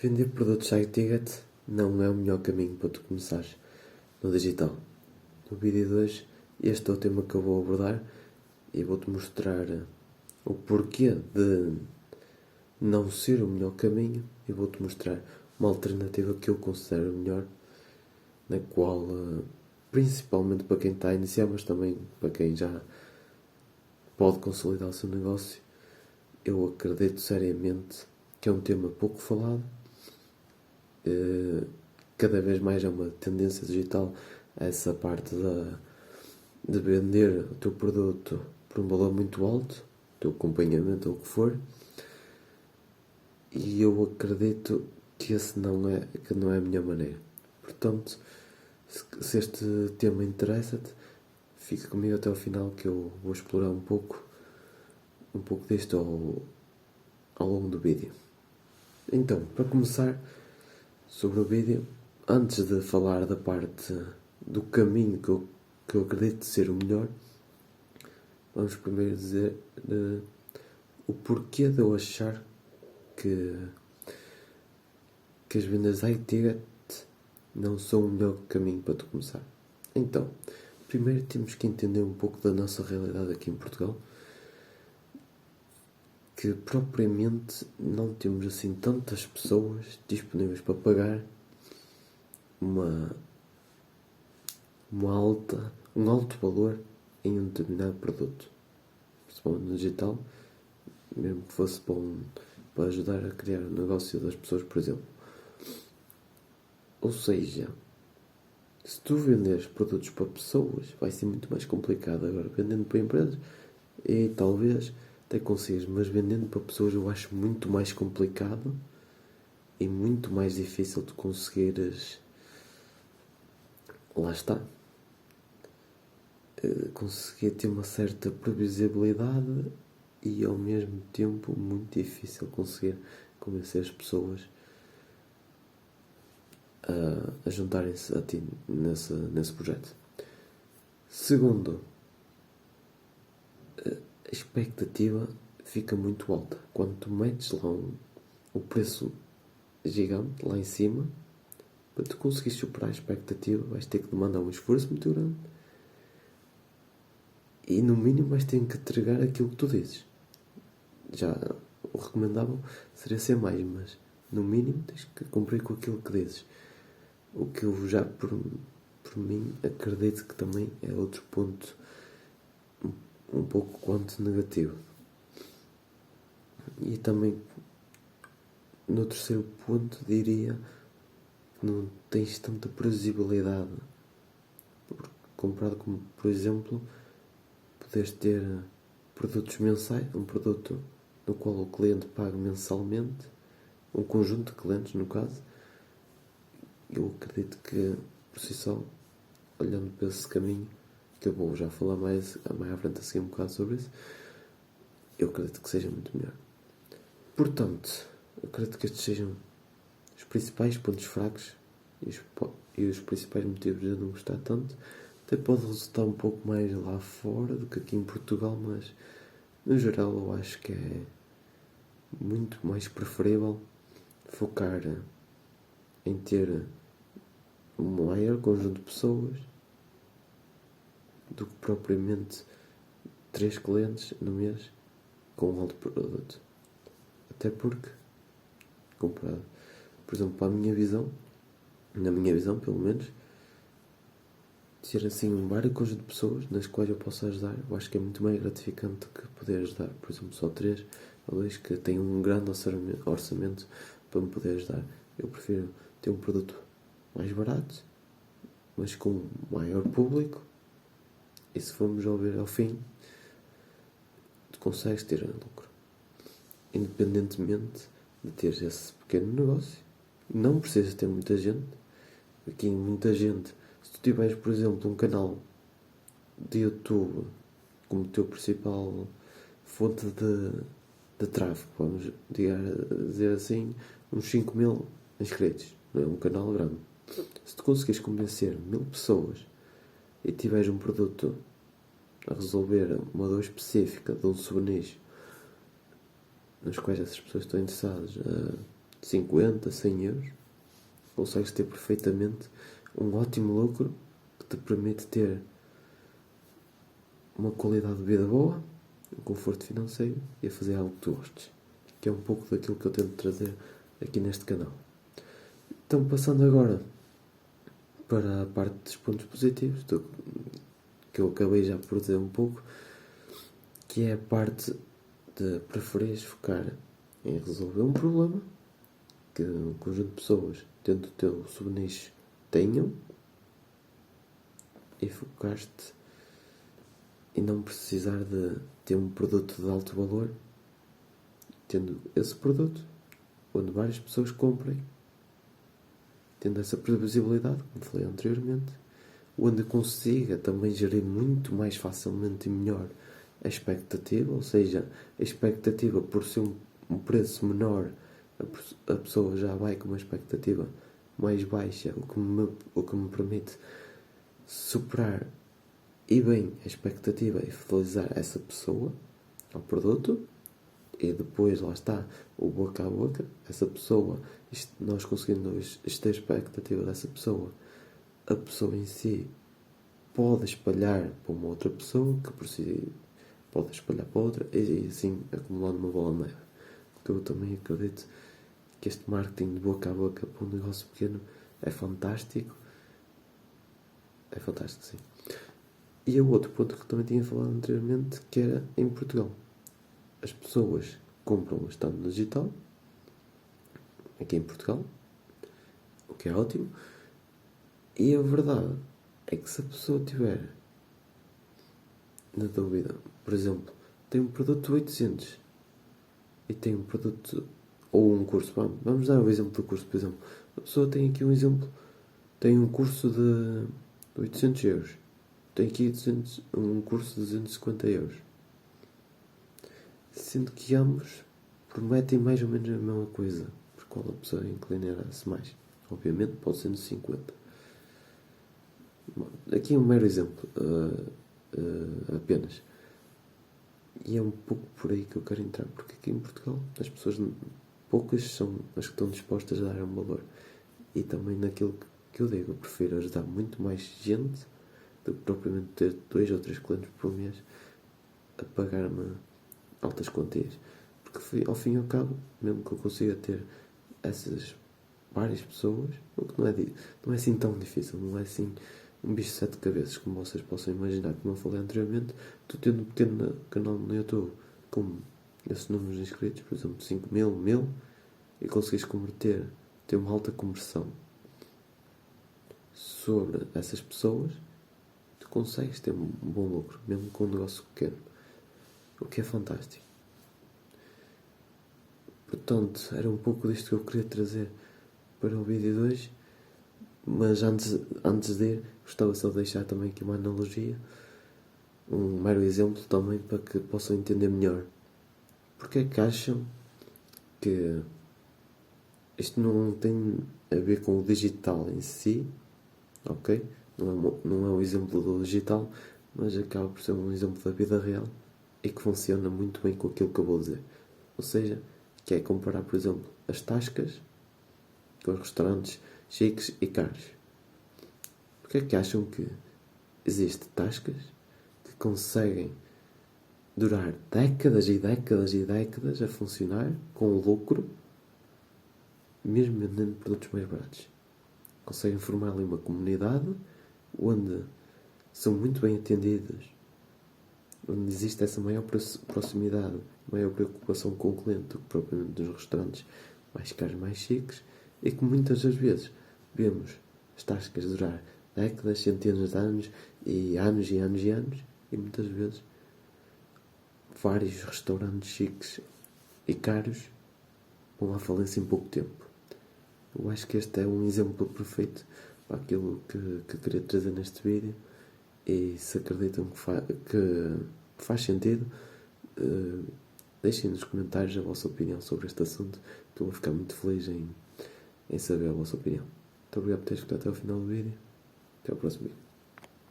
Vender produtos high ticket não é o melhor caminho para tu começares no digital. No vídeo de hoje, este é o tema que eu vou abordar e vou-te mostrar o porquê de não ser o melhor caminho e vou-te mostrar uma alternativa que eu considero melhor, na qual, principalmente para quem está a iniciar, mas também para quem já pode consolidar o seu negócio, eu acredito seriamente que é um tema pouco falado. Cada vez mais é uma tendência digital essa parte de vender o teu produto por um valor muito alto, o teu acompanhamento ou o que for, e eu acredito que que não é a minha maneira. Portanto, se este tema interessa-te, fica comigo até ao final que eu vou explorar um pouco disto ao longo do vídeo. Então, para começar sobre o vídeo, antes de falar da parte do caminho que eu acredito ser o melhor, vamos primeiro dizer o porquê de eu achar que as vendas high ticket não são o melhor caminho para tu começar. Então, primeiro temos que entender um pouco da nossa realidade aqui em Portugal, que propriamente não temos assim tantas pessoas disponíveis para pagar um alto valor em um determinado produto, principalmente no digital, mesmo que fosse para ajudar a criar o negócio das pessoas, por exemplo. Ou seja, se tu venderes produtos para pessoas, vai ser muito mais complicado. Agora, vendendo para empresas, e talvez até consigas, mas vendendo para pessoas eu acho muito mais complicado e muito mais difícil de conseguires. Lá está. Conseguir ter uma certa previsibilidade e ao mesmo tempo muito difícil conseguir convencer as pessoas a juntarem-se a ti nesse projeto. Segundo, a expectativa fica muito alta. Quando tu metes lá o preço gigante lá em cima, para tu conseguir superar a expectativa, vais ter que demandar um esforço muito grande e no mínimo vais ter que entregar aquilo que tu dizes. Já o recomendável seria ser mais, mas no mínimo tens que cumprir com aquilo que dizes. O que eu já por mim acredito que também é outro ponto um pouco quanto negativo. E também no terceiro ponto diria que não tens tanta previsibilidade, comparado com, por exemplo, poderes ter produtos mensais, um produto no qual o cliente paga mensalmente, um conjunto de clientes no caso. Eu acredito que por si só, olhando para esse caminho, que eu vou já falar mais à frente a seguir um bocado sobre isso, eu acredito que seja muito melhor. Portanto, eu acredito que estes sejam os principais pontos fracos e os principais motivos de eu não gostar tanto. Até pode resultar um pouco mais lá fora do que aqui em Portugal, mas no geral eu acho que é muito mais preferível focar em ter um maior conjunto de pessoas do que propriamente 3 clientes no mês com um alto produto. Até porque, comparado, por exemplo, para a minha visão, na minha visão pelo menos, ter assim um vários conjunto de pessoas nas quais eu posso ajudar, eu acho que é muito mais gratificante que poder ajudar, por exemplo, só 3 ou 2 que têm um grande orçamento para me poder ajudar. Eu prefiro ter um produto mais barato, mas com maior público, e se formos a ver ao fim, tu consegues ter lucro, independentemente de teres esse pequeno negócio. Não precisas ter muita gente. Aqui muita gente, se tu tiveres, por exemplo, um canal de YouTube como teu principal fonte de tráfego, vamos dizer assim, uns 5.000 inscritos, não é um canal grande. Se tu conseguires convencer 1.000 pessoas e tiveres um produto a resolver uma dor específica de um subnicho, nos quais essas pessoas estão interessadas 50, 100 euros, consegues ter perfeitamente um ótimo lucro que te permite ter uma qualidade de vida boa, um conforto financeiro e a fazer algo que tu gostes. Que é um pouco daquilo que eu tento trazer aqui neste canal. Então, passando agora para a parte dos pontos positivos, que eu acabei já por dizer um pouco, que é a parte de preferires focar em resolver um problema que um conjunto de pessoas dentro do teu subnicho tenham e focar-te e não precisar de ter um produto de alto valor, tendo esse produto onde várias pessoas comprem, tendo essa previsibilidade, como falei anteriormente, onde consiga também gerir muito mais facilmente e melhor a expectativa, ou seja, a expectativa por ser um preço menor, a pessoa já vai com uma expectativa mais baixa, o que me permite superar e bem a expectativa e fidelizar essa pessoa ao produto. E depois, lá está, o boca a boca, essa pessoa, nós conseguindo esta expectativa dessa pessoa, a pessoa em si pode espalhar para uma outra pessoa, que por si pode espalhar para outra, e assim acumulando uma bola de neve. Porque eu também acredito que este marketing de boca a boca para um negócio pequeno é fantástico. É fantástico, sim. E o outro ponto que também tinha falado anteriormente, que era em Portugal. As pessoas compram o estado digital, aqui em Portugal, o que é ótimo, e a verdade é que se a pessoa tiver na dúvida, por exemplo, tem um produto de 800 e tem um produto ou um curso, vamos dar o exemplo do curso, por exemplo, a pessoa tem aqui um exemplo, tem um curso de 800 euros, tem aqui um curso de 250 euros, sendo que ambos prometem mais ou menos a mesma coisa, por qual a pessoa inclinará-se mais. Obviamente pode ser no 50. Aqui é um mero exemplo, apenas. E é um pouco por aí que eu quero entrar, porque aqui em Portugal as pessoas, poucas são as que estão dispostas a dar um valor. E também naquilo que eu digo, eu prefiro ajudar muito mais gente do que propriamente ter 2 ou 3 clientes por mês a pagar-me altas quantias. Porque ao fim e ao cabo, mesmo que eu consiga ter essas várias pessoas, o que não é assim tão difícil, não é assim um bicho de 7 cabeças, como vocês possam imaginar. Como eu falei anteriormente, tu tendo um pequeno canal no YouTube com esses números de inscritos, por exemplo, 5.000, 1.000, e conseguires ter uma alta conversão sobre essas pessoas, tu consegues ter um bom lucro, mesmo com um negócio pequeno, o que é fantástico. Portanto, era um pouco disto que eu queria trazer para o vídeo de hoje, mas antes de ir, gostava só de deixar também aqui uma analogia, um mero exemplo também para que possam entender melhor. Porque é que acham que isto não tem a ver com o digital em si, ok? Não é um exemplo do digital, mas acaba por ser um exemplo da vida real e que funciona muito bem com aquilo que eu vou dizer. Ou seja, que é comparar, por exemplo, as tascas com os restaurantes chiques e caros. Porque é que acham que existem tascas que conseguem durar décadas e décadas e décadas a funcionar com lucro, mesmo vendendo produtos mais baratos? Conseguem formar ali uma comunidade onde são muito bem atendidos, onde existe essa maior proximidade, maior preocupação com o cliente do que propriamente dos restaurantes mais caros, mais chiques, e que muitas das vezes vemos as tascas durar décadas, centenas de anos e anos e anos e anos, e muitas vezes vários restaurantes chiques e caros vão à falência em pouco tempo. Eu acho que este é um exemplo perfeito para aquilo que queria trazer neste vídeo, e se acreditam que faz sentido, deixem nos comentários a vossa opinião sobre este assunto, que eu vou ficar muito feliz em saber a vossa opinião. Muito obrigado por teres escutado até ao final do vídeo. Até ao próximo vídeo.